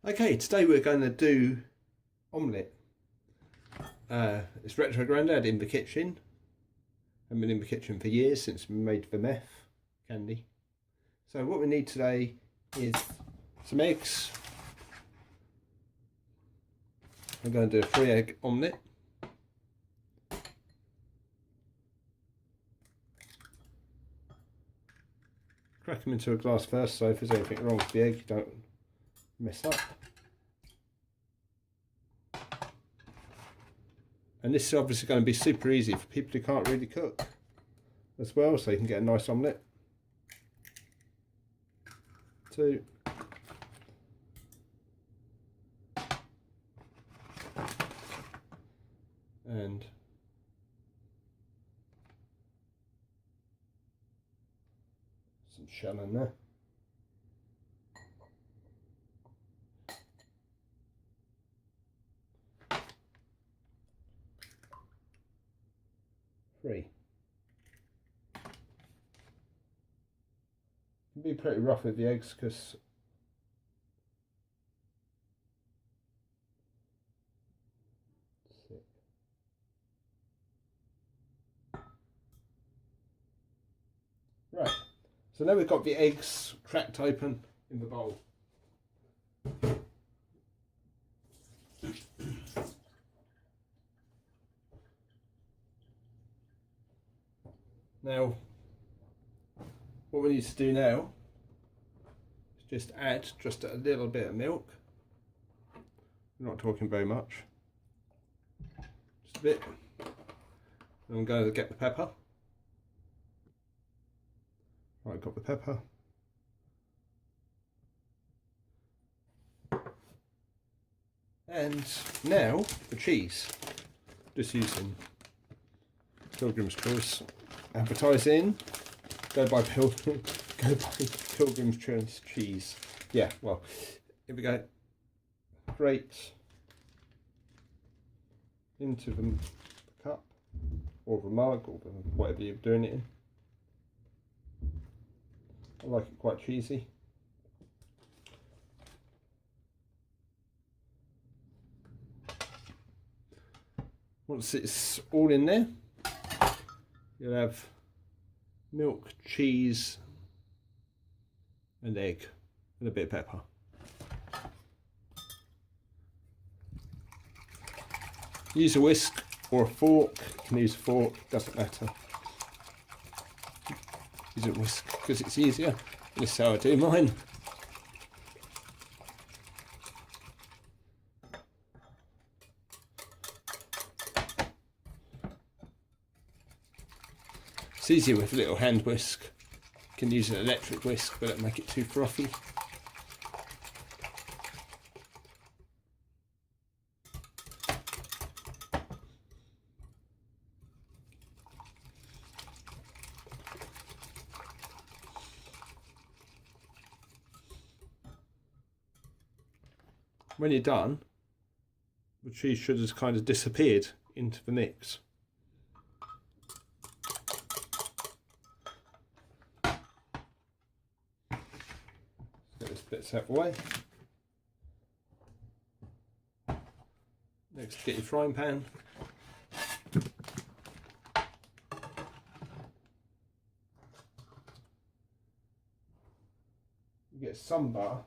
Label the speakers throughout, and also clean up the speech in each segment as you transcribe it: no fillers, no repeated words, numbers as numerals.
Speaker 1: Okay, today we're going to do omelette. It's Retro Grandad in the kitchen. I've been in the kitchen for years since we made the meth candy. So what we need today is some eggs. I'm going to do a 3-egg omelette. Crack them into a glass first, so if there's anything wrong with the egg, you don't mess up. And this is obviously going to be super easy for people who can't really cook as well, so you can get a nice omelette. 2. And some shell in there. 3. Can be pretty rough with the eggs because right. So now we've got the eggs cracked open in the bowl. Now, what we need to do now is just add just a little bit of milk. We're not talking very much, just a bit. And I'm going to get the pepper. Right, got the pepper. And now the cheese. Just using Pilgrim's Choice advertising. Go by Pilgrim's Choice cheese. Yeah, well, here we go. Grate into the cup or the mug or whatever you're doing it in. I like it quite cheesy. Once it's all in there, you'll have milk, cheese and egg and a bit of pepper. Use a whisk or a fork. You can use a fork, doesn't matter. Use a whisk because it's easier. This is how I do mine. It's easier with a little hand whisk. You can use an electric whisk, but don't make it too frothy. When you're done, the cheese should have kind of disappeared into the mix. Get this bit out of the way. Next, get your frying pan. You get some butter.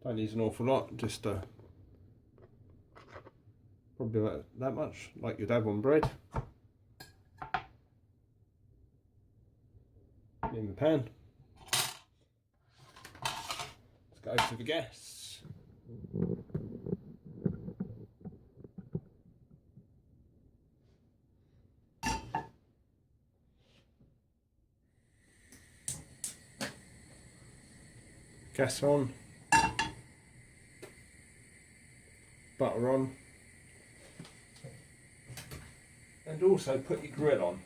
Speaker 1: Don't use an awful lot, just probably about that much, like you'd have on bread. In the pan. Let's go to the gas. Gas on. Butter on, and also put your grill on.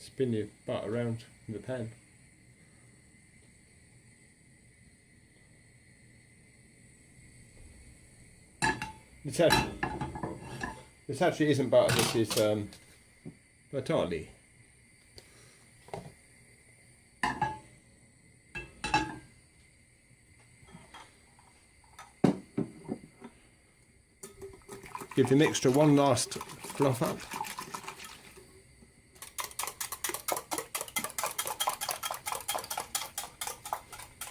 Speaker 1: spin the butter around in the pan. This actually isn't butter, this is batali. Give the mixture one last fluff up.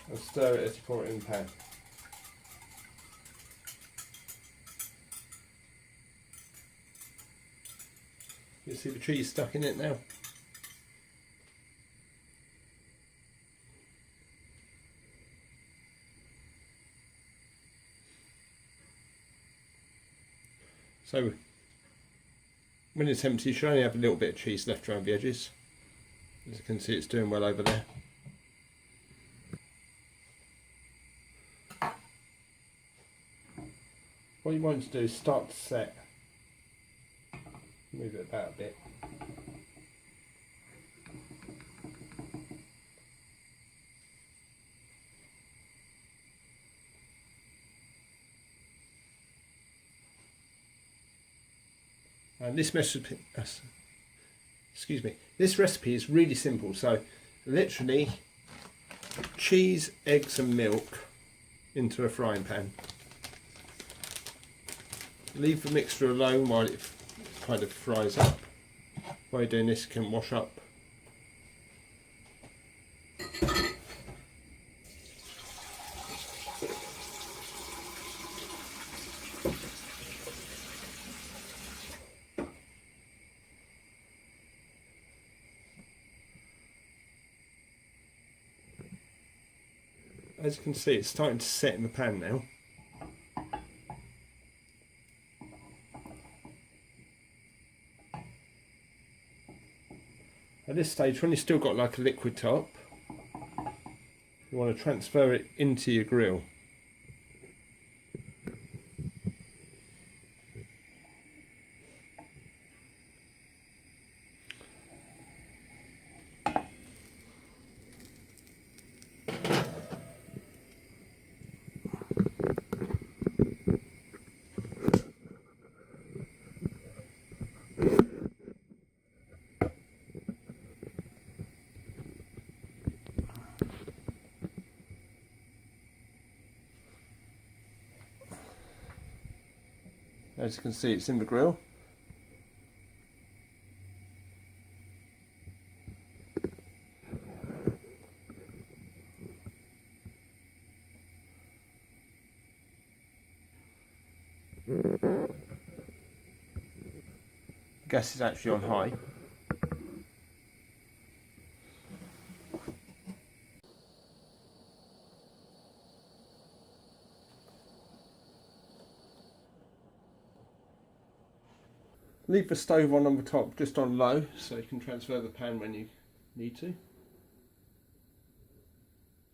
Speaker 1: And stir it as you pour it in the pan. You see the cheese stuck in it now. So when it's empty, you should only have a little bit of cheese left around the edges. As you can see, it's doing well over there. What you want to do is start to set. Move it about a bit. And this recipe, this recipe is really simple. So literally cheese, eggs and milk into a frying pan. Leave the mixture alone while it kind of fries up. While you're doing this, you can wash up. As you can see, it's starting to set in the pan now. At this stage, when you've still got like a liquid top, you want to transfer it into your grill. As you can see, it's in the grill. Gas is actually on high. Leave the stove on the top, just on low, so you can transfer the pan when you need to.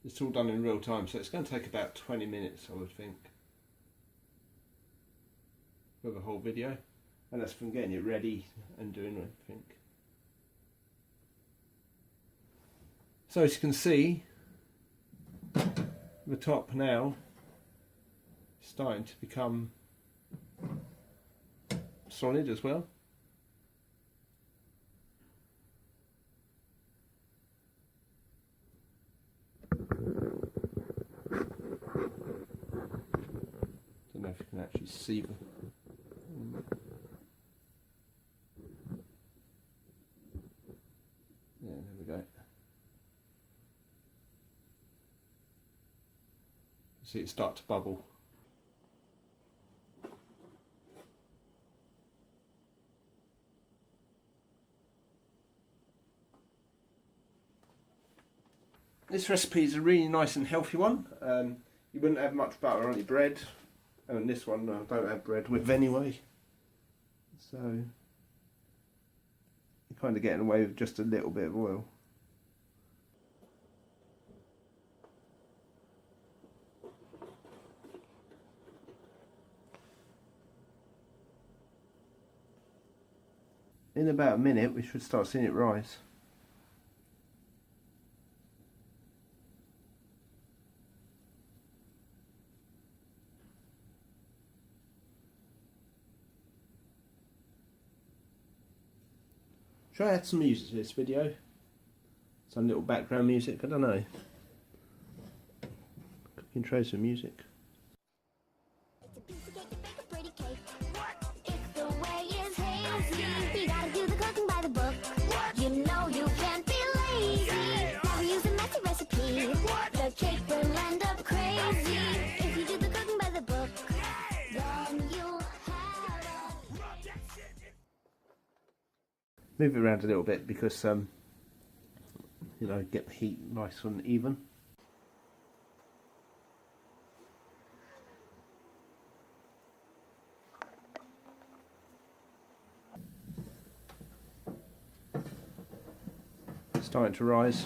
Speaker 1: It's all done in real time, so it's going to take about 20 minutes, I would think, for the whole video. And that's from getting it ready and doing everything. So as you can see, the top now is starting to become solid as well. Don't know if you can actually see them. Yeah, there we go. See it start to bubble. This recipe is a really nice and healthy one. You wouldn't have much butter on your bread, and this one I don't have bread with anyway. So you're kind of getting away with just a little bit of oil. In about a minute we should start seeing it rise. Should I add some music to this video? Some little background music, I don't know. Intro some music. Move it around a little bit because you know, get the heat nice and even. Starting to rise.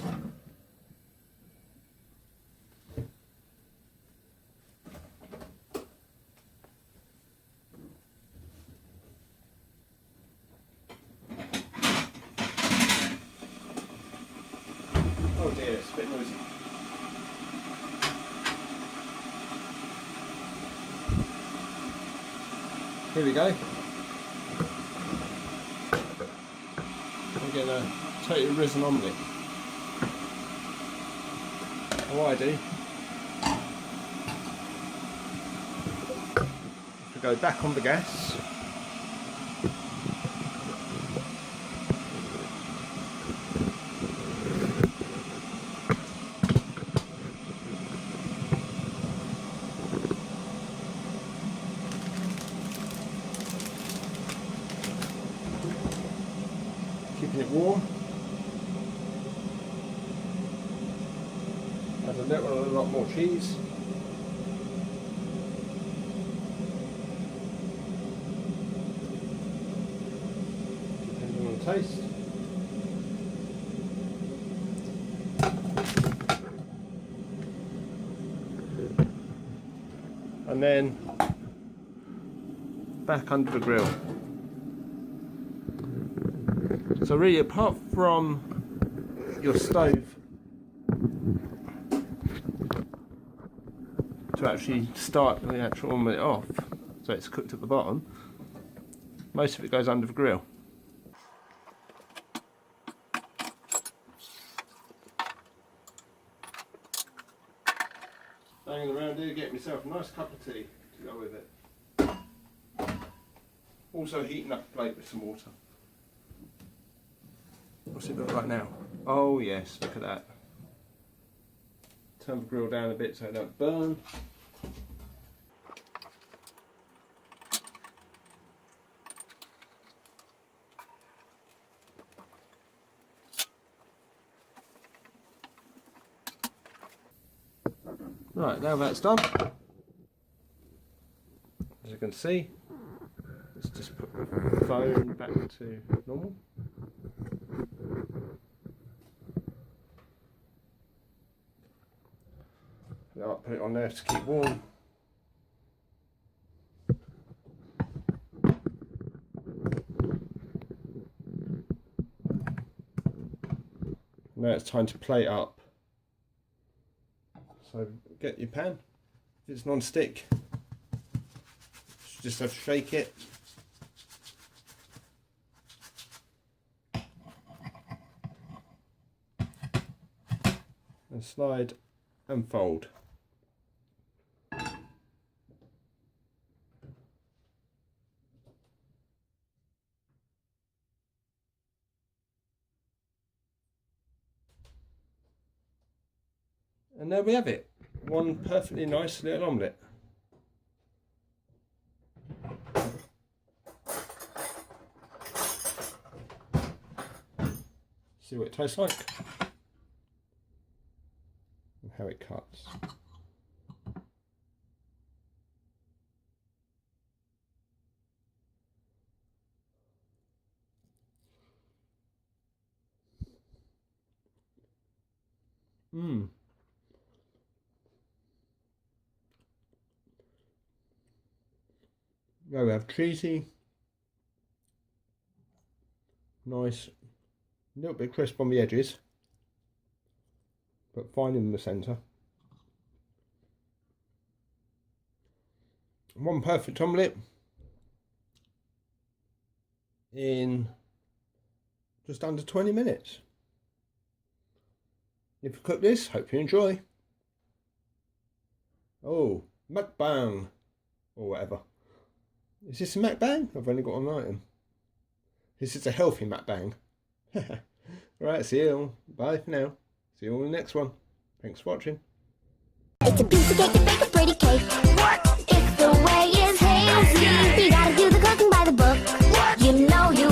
Speaker 1: Oh dear, it's a bit noisy. Here we go. I'm getting a totally risen omelette. And what I do, I go back on the gas. Keeping it warm. Add a lot more cheese. Depending on the taste. And then back under the grill. So really, apart from your stove to actually start the actual omelette off, so it's cooked at the bottom, most of it goes under the grill. Hanging around here, getting myself a nice cup of tea to go with it. Also heating up a plate with some water. What's it look like now? Oh yes, look at that. Turn the grill down a bit so it don't burn. Right, now that's done, as you can see, let's just put the phone back to normal. I'll put it on there to keep warm. Now it's time to plate up. So get your pan. If it's non-stick, you just have to shake it. And slide and fold. And there we have it. One perfectly nice little omelette. See what it tastes like and how it cuts. Now we have cheesy, nice, a little bit crisp on the edges, but fine in the centre. One perfect omelette in Just under 20 minutes. If you cook this, hope you enjoy. Oh, mukbang, or whatever. Is this a mukbang? I've only got one item. This is a healthy mukbang. Right, see you all. Bye for now. See you all in the next one. Thanks for watching.
Speaker 2: It's a piece of cake to bake a pretty cake. What? If the way is hazy, you gotta do the cooking by the book. What? You know you